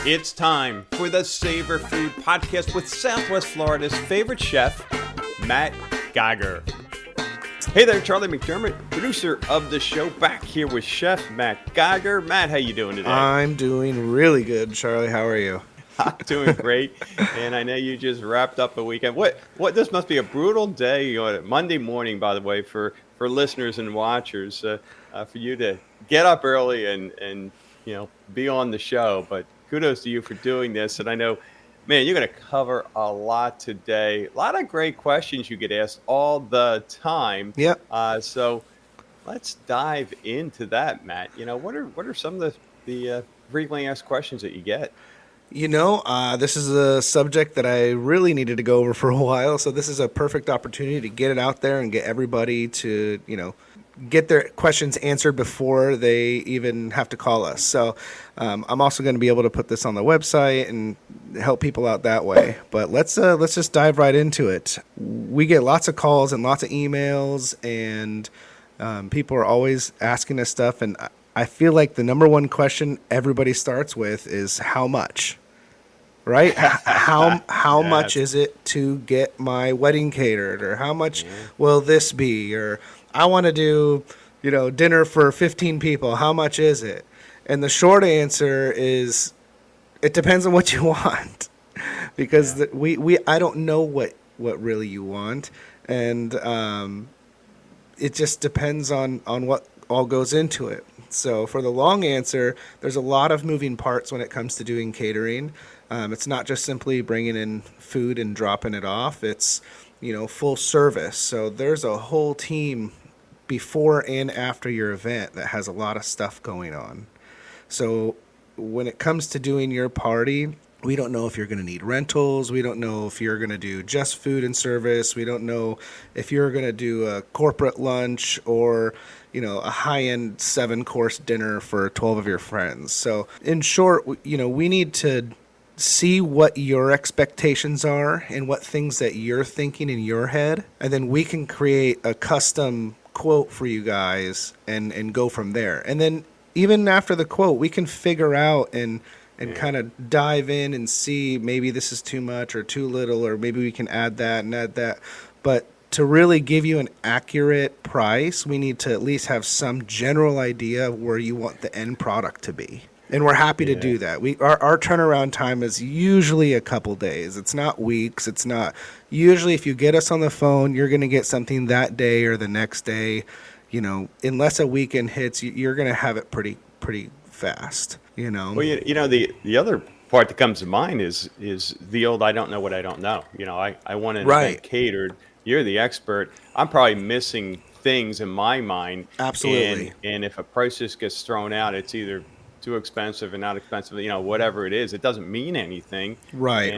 It's time for the Savour Food Podcast with Southwest Florida's favorite chef, Matt Geiger. Hey there, Charlie McDermott, producer of the show, back here with Chef Matt Geiger. Matt, how you doing today? I'm doing really good, Charlie. How are you? I'm doing great, and I know you just wrapped up a weekend. What? This must be a brutal day, Monday morning, by the way, for listeners and watchers, for you to get up early and be on the show. But kudos to you for doing this, and I know, man, you're going to cover a lot today. A lot of great questions you get asked all the time. Yep. So let's dive into that, Matt. What are some of the frequently asked questions that you get? This is a subject that I really needed to go over for a while, so this is a perfect opportunity to get it out there and get everybody to, get their questions answered before they even have to call us. So I'm also going to be able to put this on the website and help people out that way. But let's just dive right into it. We get lots of calls and lots of emails, and people are always asking us stuff, and I feel like the number one question everybody starts with is how much, right? How much is it to get my wedding catered, or how much will this be, or I want to do, dinner for 15 people. How much is it? And the short answer is it depends on what you want, because I don't know what really you want, and it just depends on what all goes into it. So for the long answer, there's a lot of moving parts when it comes to doing catering. It's not just simply bringing in food and dropping it off. It's, full service. So there's a whole team before and after your event that has a lot of stuff going on. So when it comes to doing your party, we don't know if you're going to need rentals. We don't know if you're going to do just food and service. We don't know if you're going to do a corporate lunch or, a high-end 7-course dinner for 12 of your friends. So in short, we need to see what your expectations are and what things that you're thinking in your head. And then we can create a custom quote for you guys and go from there. And then even after the quote, we can figure out and kind of dive in and see maybe this is too much or too little, or maybe we can add that and add that. But to really give you an accurate price, we need to at least have some general idea of where you want the end product to be. And we're happy to do that. Our turnaround time is usually a couple days. It's not weeks. It's not. Usually if you get us on the phone, you're going to get something that day or the next day. Unless a weekend hits, you're going to have it pretty fast. Well, the other part that comes to mind is the old I don't know what I don't know. I want an event catered. You're the expert. I'm probably missing things in my mind. Absolutely. And if a price just gets thrown out, it's either too expensive and not expensive, whatever it is, it doesn't mean anything. Right.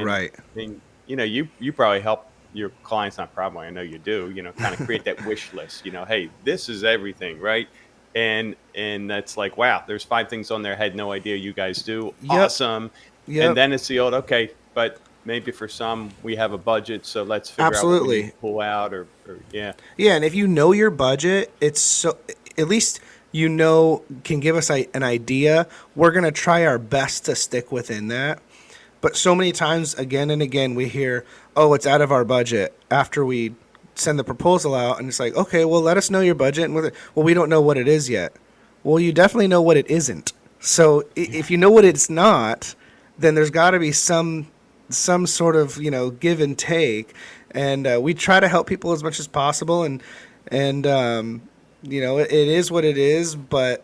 And, you probably help your clients, not probably, I know you do, kind of create that wish list, hey, this is everything, right? And that's like, wow, there's 5 things on there. I had no idea you guys do. Yep. Awesome. Yep. And then it's the old, okay, but maybe for some we have a budget, so let's figure out what we need to pull out or. Yeah, and if you know your budget, it's so at least can give us an idea. We're going to try our best to stick within that. But so many times, again and again, we hear, oh, it's out of our budget after we send the proposal out. And it's like, okay, well, let us know your budget. And well, we don't know what it is yet. Well, you definitely know what it isn't. So if you know what it's not, then there's got to be some sort of, give and take. And we try to help people as much as possible. And it is what it is, but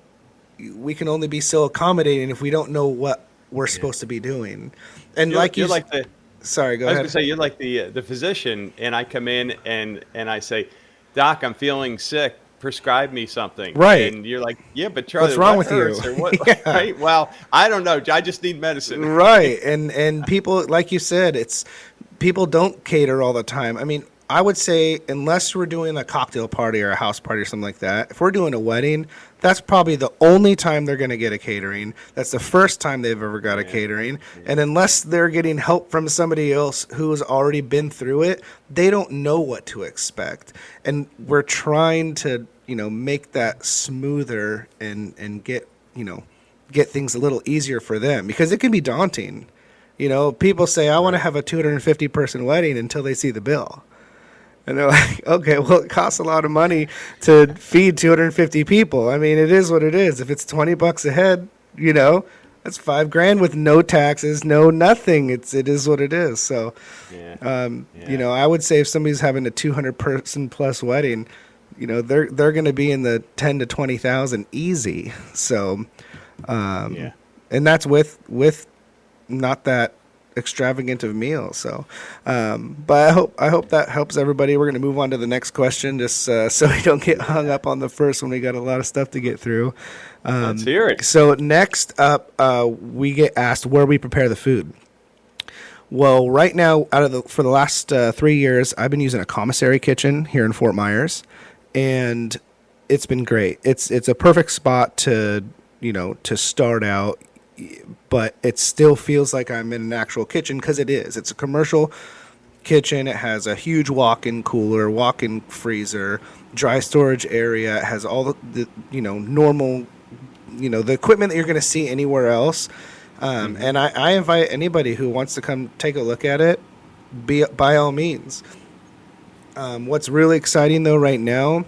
we can only be so accommodating if we don't know what we're supposed to be doing. And sorry, go ahead. I was going to say, you're like the physician, and I come in and I say, Doc, I'm feeling sick. Prescribe me something. Right. And you're like, yeah, but Charlie, what's wrong with you? Or what? Yeah. Right? Well, I don't know. I just need medicine. Right. And people, like you said, people don't cater all the time. I mean, I would say unless we're doing a cocktail party or a house party or something like that, if we're doing a wedding, that's probably the only time they're going to get a catering. That's the first time they've ever got a catering. Yeah. And unless they're getting help from somebody else who's already been through it, they don't know what to expect. And we're trying to, make that smoother and get, get things a little easier for them, because it can be daunting. You know, people say, I want to Right. have a 250 person wedding until they see the bill. And they're like, okay, well, it costs a lot of money to feed 250 people. I mean, it is what it is. If it's $20 a head, you know, that's $5,000 with no taxes, no nothing. It is what it is. So, Yeah. you Yeah. know, I would say if somebody's having a 200 person plus wedding, you know, they're going to be in the 10 to 20,000 easy. So, Yeah. and that's with not that extravagant of meal. So, but I hope that helps everybody. We're going to move on to the next question, just so we don't get hung Yeah. up on the first one. We got a lot of stuff to get through. Let's hear it. So next up, we get asked where we prepare the food. Well, right now, for the last 3 years, I've been using a commissary kitchen here in Fort Myers, and it's been great. It's a perfect spot to to start out, but it still feels like I'm in an actual kitchen, because it is. It's a commercial kitchen. It has a huge walk-in cooler, walk-in freezer, dry storage area. It has all the normal, the equipment that you're going to see anywhere else. Hmm. And I invite anybody who wants to come take a look at it, by all means. What's really exciting though right now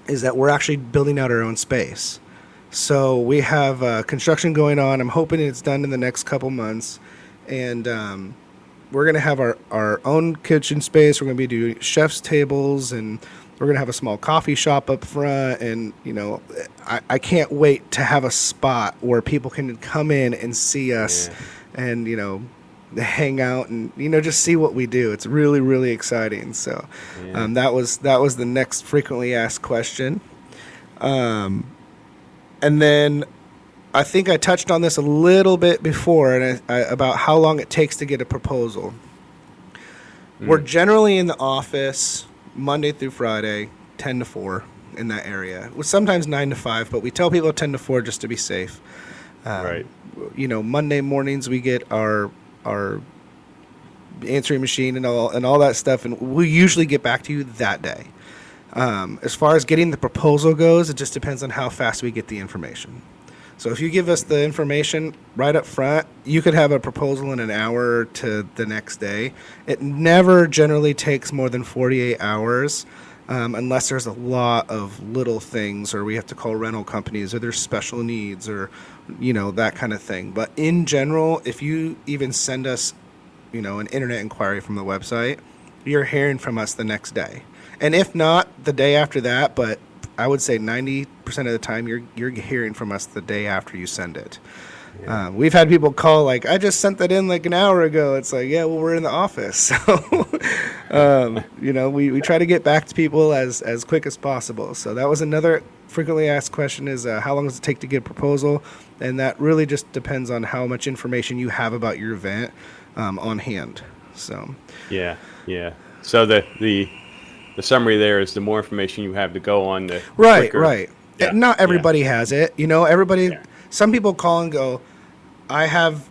is that we're actually building out our own space. So we have construction going on. I'm hoping it's done in the next couple months, and we're going to have our own kitchen space. We're going to be doing chef's tables, and we're going to have a small coffee shop up front. And, I can't wait to have a spot where people can come in and see us Yeah. and, hang out and, just see what we do. It's really, really exciting. So Yeah. that was the next frequently asked question. And then I think I touched on this a little bit before, and about how long it takes to get a proposal. We're Mm. generally in the office Monday through Friday, 10 to 4 in that area. Well, sometimes 9 to 5, but we tell people 10 to 4 just to be safe. Right. Monday mornings we get our answering machine and all that stuff, and we usually get back to you that day. As far as getting the proposal goes, it just depends on how fast we get the information. So if you give us the information right up front, you could have a proposal in an hour to the next day. It never generally takes more than 48 hours, unless there's a lot of little things, or we have to call rental companies, or there's special needs, or that kind of thing. But in general, if you even send us an internet inquiry from the website, you're hearing from us the next day. And if not, the day after that, but I would say 90% of the time you're hearing from us the day after you send it. Yeah. We've had people call like, I just sent that in like an hour ago. It's like, yeah, well, we're in the office. So, we try to get back to people as quick as possible. So that was another frequently asked question is, how long does it take to get a proposal? And that really just depends on how much information you have about your event on hand. So, Yeah. Yeah. So the summary there is the more information you have to go on, the right, quicker. right. Yeah. And not Yeah. everybody has it. Everybody, Yeah. some people call and go, I have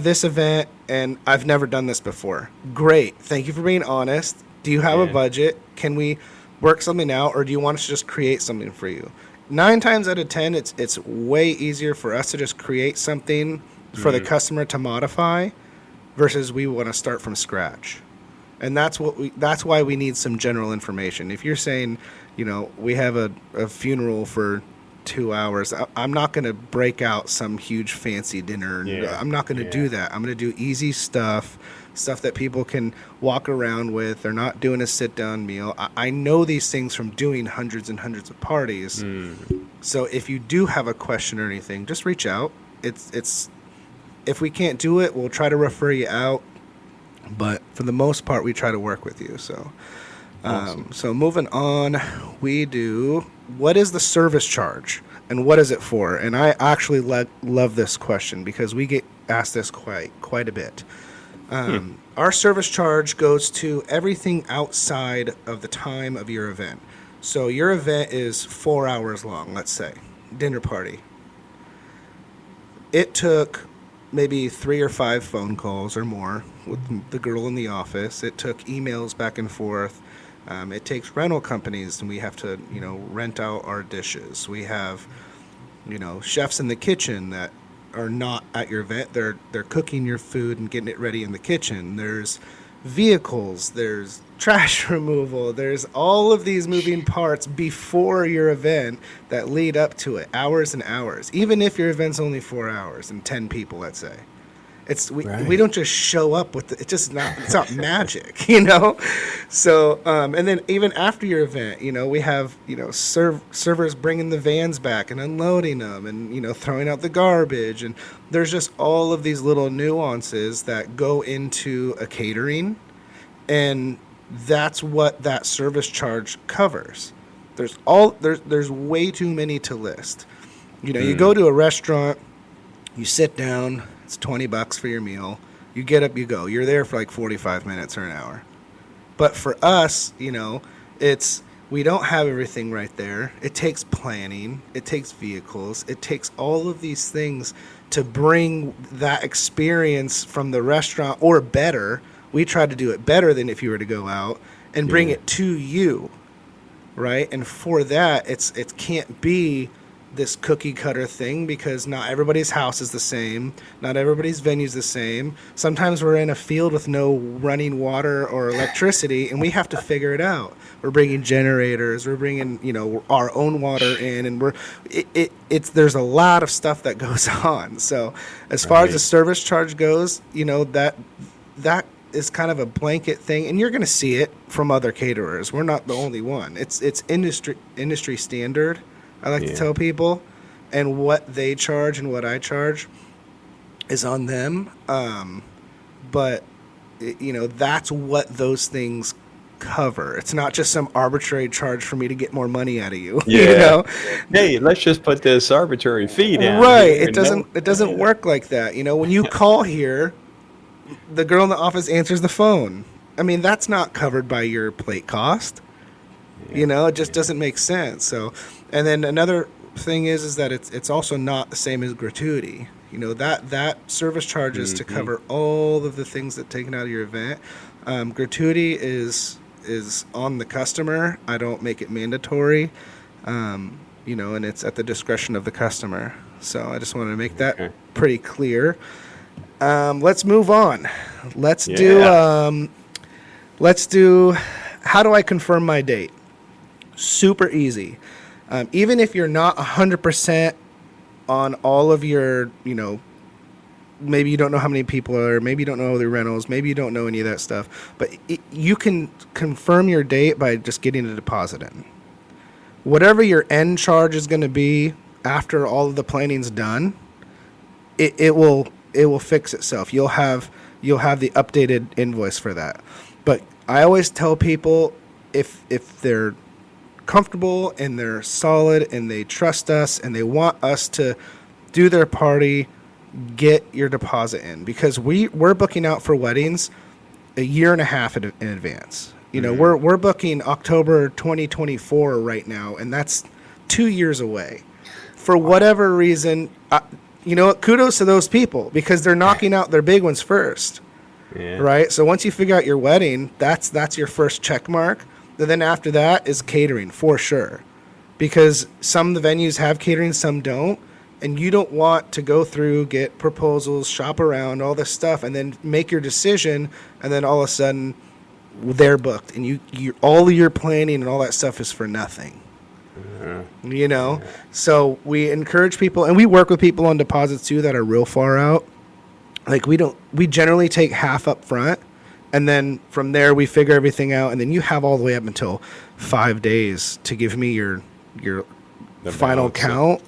this event and I've never done this before. Great. Thank you for being honest. Do you have a Yeah. budget? Can we work something out, or do you want us to just create something for you? 9 times out of 10, it's way easier for us to just create something for the Mm. customer to modify versus we want to start from scratch. And that's why we need some general information. If you're saying, we have a funeral for 2 hours, I'm not going to break out some huge fancy dinner. Yeah. I'm not going to do Yeah. that. I'm going to do easy stuff that people can walk around with. They're not doing a sit down meal. I know these things from doing hundreds and hundreds of parties. Mm. So if you do have a question or anything, just reach out. It's if we can't do it, we'll try to refer you out. But for the most part, we try to work with you. So, Awesome. so moving on, we do, what is the service charge and what is it for? And I actually love this question because we get asked this quite a bit. Our service charge goes to everything outside of the time of your event. So your event is 4 hours long, let's say, dinner party. It took maybe 3 or 5 phone calls or more with the girl in the office. It took emails back and forth. It takes rental companies, and we have to, rent out our dishes. We have chefs in the kitchen that are not at your event. They're cooking your food and getting it ready in the kitchen. There's vehicles, there's trash removal, there's all of these moving parts before your event that lead up to it, hours and hours. Even if your event's only 4 hours and 10 people, let's say. We don't just show up with it's not magic, So and then even after your event, we have servers bringing the vans back and unloading them, and throwing out the garbage, and there's just all of these little nuances that go into a catering, and that's what that service charge covers. There's way too many to list. You go to a restaurant, you sit down. It's $20 for your meal. You get up, you go. You're there for like 45 minutes or an hour. But for us, we don't have everything right there. It takes planning. It takes vehicles. It takes all of these things to bring that experience from the restaurant, or better. We try to do it better than if you were to go out and bring it to you, right? And for that, it can't be this cookie cutter thing, because not everybody's house is the same. Not everybody's venue is the same. Sometimes we're in a field with no running water or electricity, and we have to figure it out. We're bringing generators. We're bringing, our own water in, and there's a lot of stuff that goes on. So as far as the service charge goes, that is kind of a blanket thing, and you're going to see it from other caterers. We're not the only one. It's industry standard. I like to tell people, and what they charge and what I charge is on them. But that's what those things cover. It's not just some arbitrary charge for me to get more money out of you. Yeah. Hey, let's just put this arbitrary fee down. Right. It doesn't work like that. When you call here, the girl in the office answers the phone. I mean, that's not covered by your plate cost. It just doesn't make sense. So, and then another thing is that it's also not the same as gratuity. That service charge is to cover all of the things that taken out of your event. Gratuity is on the customer. I don't make it mandatory. And it's at the discretion of the customer. So I just wanted to make that pretty clear. Let's move on. Let's do how do I confirm my date? Super easy. Even if you're not 100% on all of your, maybe you don't know how many people are, maybe you don't know the rentals, maybe you don't know any of that stuff, but you can confirm your date by just getting a deposit in. Whatever your end charge is going to be after all of the planning's done, it will fix itself. You'll have the updated invoice for that. But I always tell people, if they're comfortable and they're solid and they trust us and they want us to do their party, get your deposit in, because we're booking out for weddings a year and a half in advance. We're booking October 2024 right now, and that's 2 years away. For whatever reason, kudos to those people, because they're knocking out their big ones first. Right? So once you figure out your wedding, that's your first check mark. And then after that is catering, for sure. Because some of the venues have catering, some don't. And you don't want to go through, get proposals, shop around, all this stuff, and then make your decision, and then all of a sudden they're booked. And you all of your planning and all that stuff is for nothing. So we encourage people, and we work with people on deposits too that are real far out. Like we generally take half up front, and then from there we figure everything out, and then you have all the way up until 5 days to give me your final count,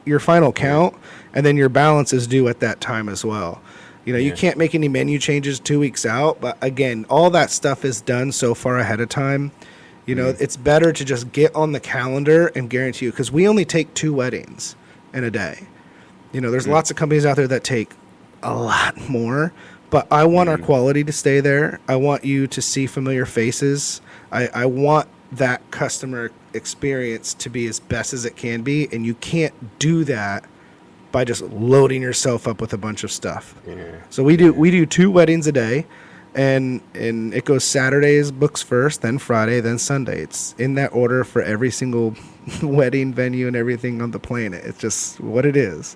and then your balance is due at that time as well. You can't make any menu changes 2 weeks out, but again, all that stuff is done so far ahead of time. It's better to just get on the calendar and guarantee you, because we only take 2 weddings in a day. There's lots of companies out there that take a lot more, but I want our quality to stay there. I want you to see familiar faces. I want that customer experience to be as best as it can be, and you can't do that by just loading yourself up with a bunch of stuff. So we do 2 weddings a day. and it goes Saturdays books first, then Friday, then Sunday. It's in that order for every single wedding venue and everything on the planet. It's just what it is.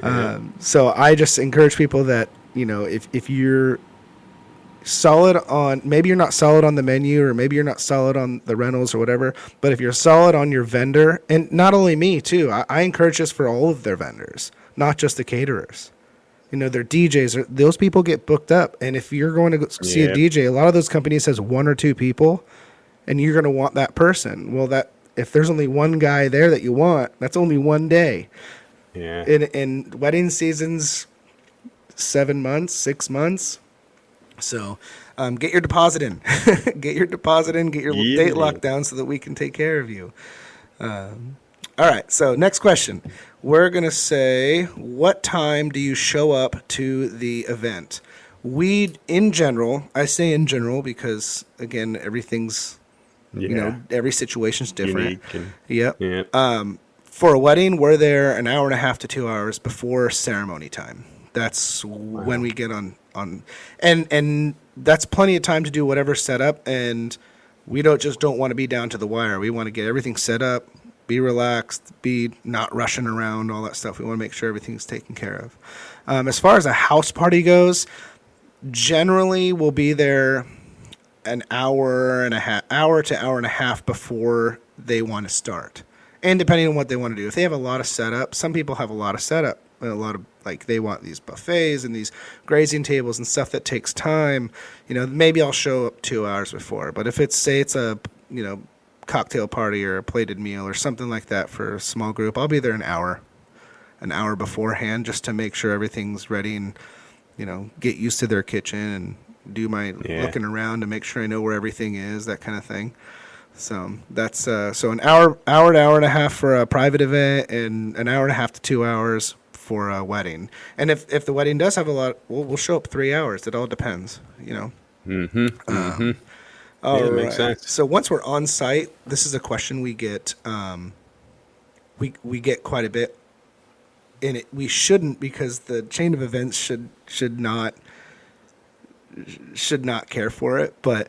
Yeah. So I just encourage people that, if you're solid on, maybe you're not solid on the menu, or maybe you're not solid on the rentals or whatever, but if you're solid on your vendor, and not only me too, I encourage this for all of their vendors, not just the caterers. Their DJs, those people get booked up. And if you're going to see a Yeah. DJ, a lot of those companies has one or two people, and you're going to want that person. Well, if there's only one guy there that you want, that's only one day. Yeah. In wedding seasons, 7 months, 6 months. So get your deposit in. Get your deposit in, get your Yeah. date locked down so that we can take care of you. All right, so next question. We're going to say, what time do you show up to the event? In general, I say in general because, again, everything's, Yeah. every situation's different. Unique and, Yep. yeah. For a wedding, we're there an hour and a half to 2 hours before ceremony time. That's when we get on, and that's plenty of time to do whatever's set up. And we don't want to be down to the wire. We want to get everything set up, be relaxed, be not rushing around, all that stuff. We want to make sure everything's taken care of. As far as a house party goes, generally we'll be there an hour to hour and a half before they want to start. And depending on what they want to do, if they have a lot of setup, some people have a lot of setup, a lot of, like, they want these buffets and these grazing tables and stuff that takes time. Maybe I'll show up 2 hours before. But if it's a cocktail party or a plated meal or something like that for a small group, I'll be there an hour beforehand, just to make sure everything's ready and, get used to their kitchen and do my looking around to make sure I know where everything is, that kind of thing. So that's so an hour to hour and a half for a private event, and an hour and a half to 2 hours for a wedding. And if the wedding does have a lot, we'll show up 3 hours. It all depends, Mm-hmm. Mm-hmm. All Yeah, right. makes sense. So once we're on site, this is a question we get. We get quite a bit, and we shouldn't, because the chain of events should not care for it. But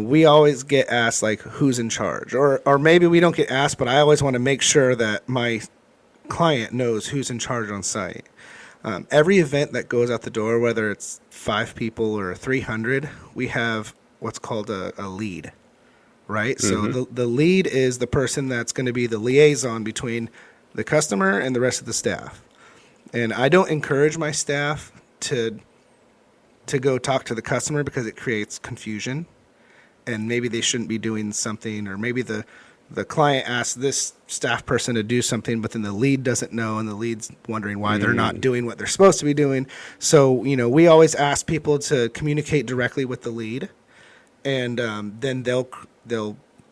we always get asked, like, who's in charge, or maybe we don't get asked, but I always want to make sure that my client knows who's in charge on site. Every event that goes out the door, whether it's 5 people or 300, we have what's called a lead, right? Mm-hmm. So the lead is the person that's going to be the liaison between the customer and the rest of the staff. And I don't encourage my staff to go talk to the customer, because it creates confusion, and maybe they shouldn't be doing something, or maybe the client asks this staff person to do something, but then the lead doesn't know, and the lead's wondering why they're not doing what they're supposed to be doing. So, we always ask people to communicate directly with the lead, and then they'll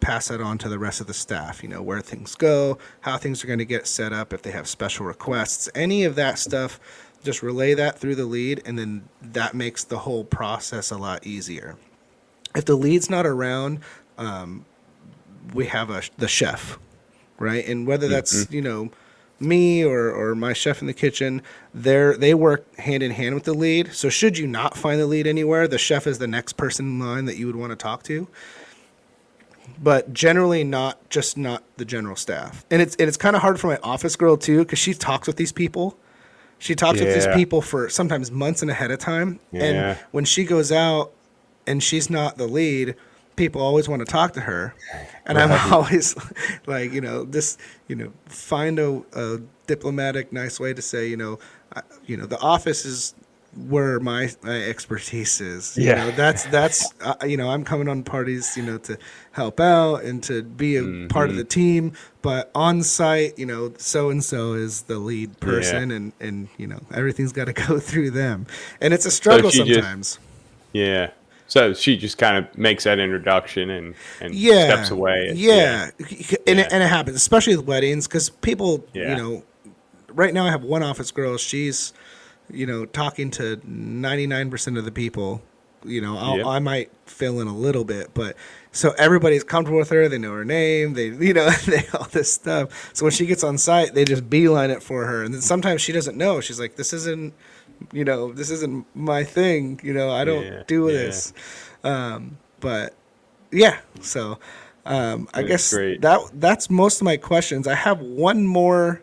pass that on to the rest of the staff, where things go, how things are going to get set up, if they have special requests, any of that stuff. Just relay that through the lead, and then that makes the whole process a lot easier. If the lead's not around, we have the chef, right? And whether that's me or my chef in the kitchen, they work hand in hand with the lead. So should you not find the lead anywhere, the chef is the next person in line that you would want to talk to. But generally not the general staff. And it's kind of hard for my office girl too, because she talks with these people. She talks with these people for sometimes months and ahead of time. Yeah. And when she goes out and she's not the lead, people always want to talk to her. And I'm always like, find a diplomatic, nice way to say, the office is where my expertise is. That's I'm coming on parties, to help out and to be a part of the team. But on site, so and so is the lead person, and everything's got to go through them, and it's a struggle sometimes. So she just kind of makes that introduction and steps away. And it happens, especially with weddings, because people, right now I have one office girl. She's talking to 99% of the people. I might fill in a little bit, but so everybody's comfortable with her. They know her name. They all this stuff. So when she gets on site, they just beeline it for her. And then sometimes she doesn't know. She's like, this isn't This isn't my thing. I don't Yeah, do yeah, this. But yeah, so I that's guess great. that's most of my questions. I have one more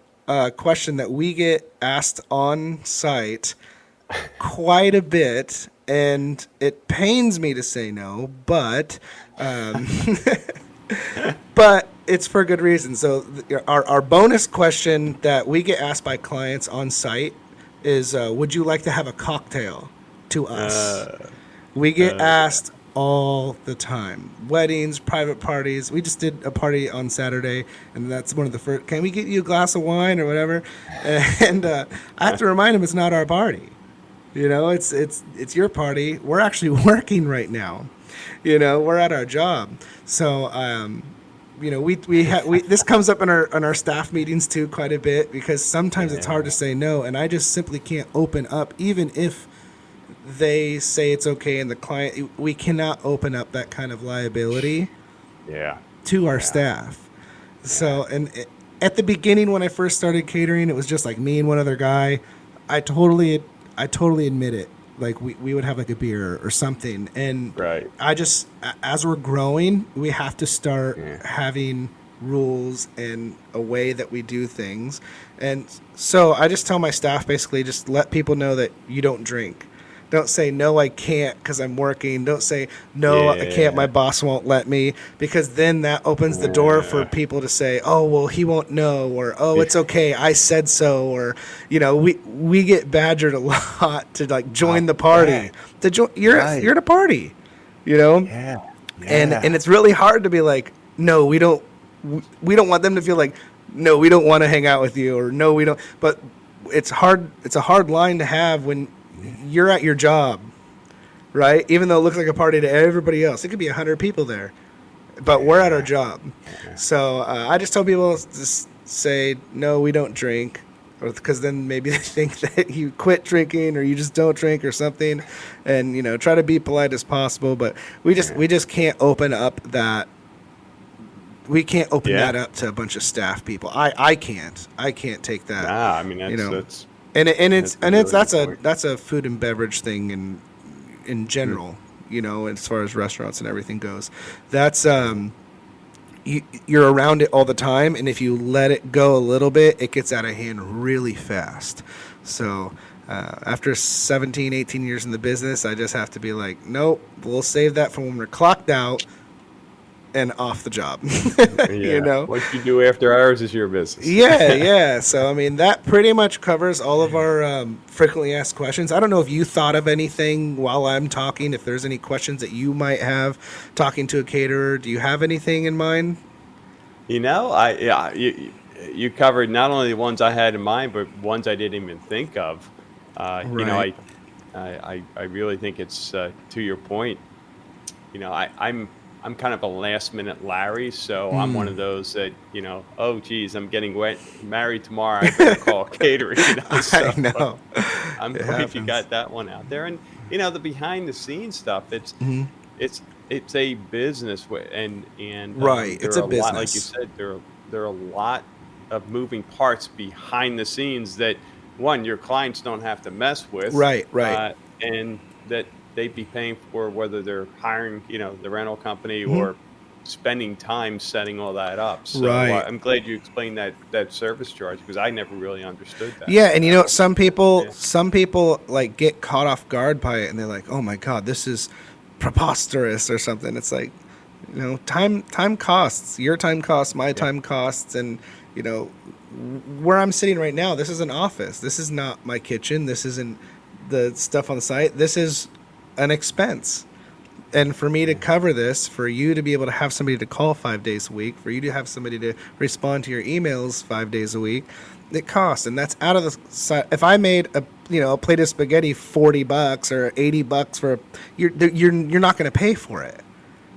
question that we get asked on site quite a bit, and it pains me to say no, um, but it's for good reason. So our bonus question that we get asked by clients on site is, would you like to have a cocktail to us? Uh, We get yeah. asked all the time. Weddings, private parties. We just did a party on Saturday, and that's one of the first. Can we get you a glass of wine or whatever? And I have to remind them it's not our party. It's your party. We're actually working right now. We're at our job. So we this comes up in our staff meetings too quite a bit, because sometimes it's hard to Yeah, say no, and I just simply can't open up, even if they say it's okay, and the client, we cannot open up that kind of liability yeah, to our yeah, staff. yeah, So, at the beginning when I first started catering, it was just like me and one other guy. I totally, I totally admit it. Like we would have like a beer or something, and right. I just, as we're growing, we have to start Yeah, having rules and a way that we do things. And so I just tell my staff, basically, just let people know that you don't drink. Don't say no, I can't because I'm working. Don't say no, I can't. My yeah, boss won't let me, because then that opens the door for yeah, people to say, "Oh, well, he won't know," or "Oh, it's okay, I said so," or we get badgered a lot to like join I'll the party. bet. To join, you're Right. at a party, you know, Yeah, and yeah, it's really hard to be like, no, we don't want them to feel like, no, we don't want to hang out with you, or no, we don't. But it's hard. It's a hard line to have when you're at your job, right? Even though it looks like a party to everybody else, it could be 100 people there, but we're at our yeah, job. yeah, So I just tell people to just say no, we don't drink, because then maybe they think that you quit drinking or you just don't drink or something, and try to be polite as possible. But yeah, we just can't open up that. We can't open yeah. that up to a bunch of staff people. I can't take that. Nah, I mean You know, that's and that's a really good that's a point. food and beverage thing in Mm, general. As far as restaurants and everything goes, that's you're around it all the time, and if you let it go a little bit, it gets out of hand really fast. So after 17, 18 years in the business, I just have to be like, nope, we'll save that for when we're clocked out and off the job. you yeah, know? what you do after hours is your business. Yeah, yeah. So, I mean, that pretty much covers all of our frequently asked questions. I don't know if you thought of anything while I'm talking, if there's any questions that you might have talking to a caterer. Do you have anything in mind? I yeah, you covered not only the ones I had in mind, but ones I didn't even think of. Right. I really think it's to your point. I'm kind of a last minute Larry, so I'm one of those that oh geez, I'm getting married tomorrow. I better call catering. I So know. I'm It glad you happens. got that one out there. And the behind the scenes stuff. Hmm. It's it's a business, and Right. there It's are a a lot, like you business. said, there are a lot of moving parts behind the scenes that one your clients don't have to mess with, Right, right. and that they'd be paying for, whether they're hiring the rental company Hmm. or spending time setting all that up. So Right. I'm glad you explained that service charge, because I never really understood that. Yeah, and some Yeah, people like get caught off guard by it, and they're like, "Oh my god, this is preposterous" or something. It's like, time costs. Your time costs, my yeah, time costs, and you know, where I'm sitting right now, this is an office. This is not my kitchen. This isn't the stuff on the site. This is an expense. And for me to yeah, cover this, for you to be able to have somebody to call 5 days a week, for you to have somebody to respond to your emails 5 days a week, it costs, and that's out of the side. If I made a plate of spaghetti $40 or $80 for, you're not going to pay for it,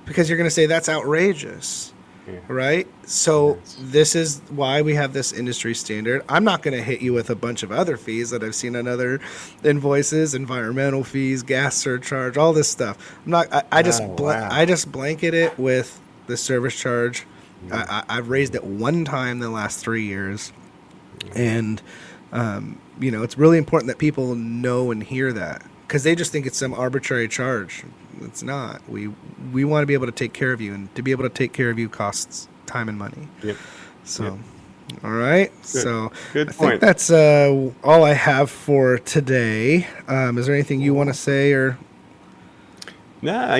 because you're going to say that's outrageous, yeah. right? So Yes. this is why we have this industry standard. I'm not going to hit you with a bunch of other fees that I've seen on other invoices, environmental fees, gas surcharge, all this stuff. I'm not. Oh, I wow. just blanket it with the service charge. Mm, I've raised it one time in the last 3 years, mm, and it's really important that people know and hear that, because they just think it's some arbitrary charge. It's not. We want to be able to take care of you, and to be able to take care of you costs time and money. Yep. So, Yep. all right. Good. So Good I point. think that's all I have for today. Is there anything you want to say or? No, I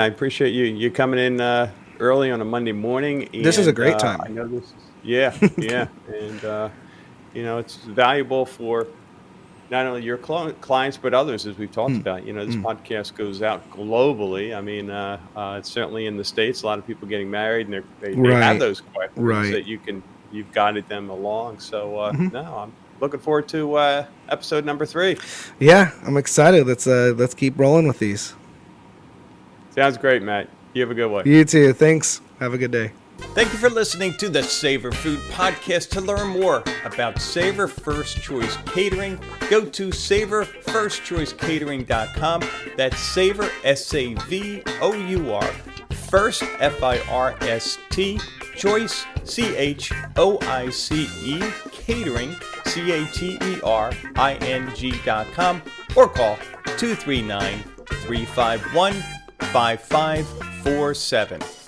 appreciate you coming in early on a Monday morning. This is a And great time. I know this is, yeah, yeah. And, it's valuable for not only your clients, but others, as we've talked about. This podcast goes out globally. I mean, it's certainly in the States, a lot of people getting married, and they have Right. those questions Right. that you've guided them along. So, no, I'm looking forward to episode number 3. Yeah, I'm excited. Let's keep rolling with these. Sounds great, Matt. You have a good one. You too. Thanks. Have a good day. Thank you for listening to the Savour Food Podcast. To learn more about Savour First Choice Catering, go to SavourFirstChoiceCatering.com. That's Savour, SAVOUR, First, FIRST, Choice, CHOICE, Catering, CATERING.com, or call 239-351-5547.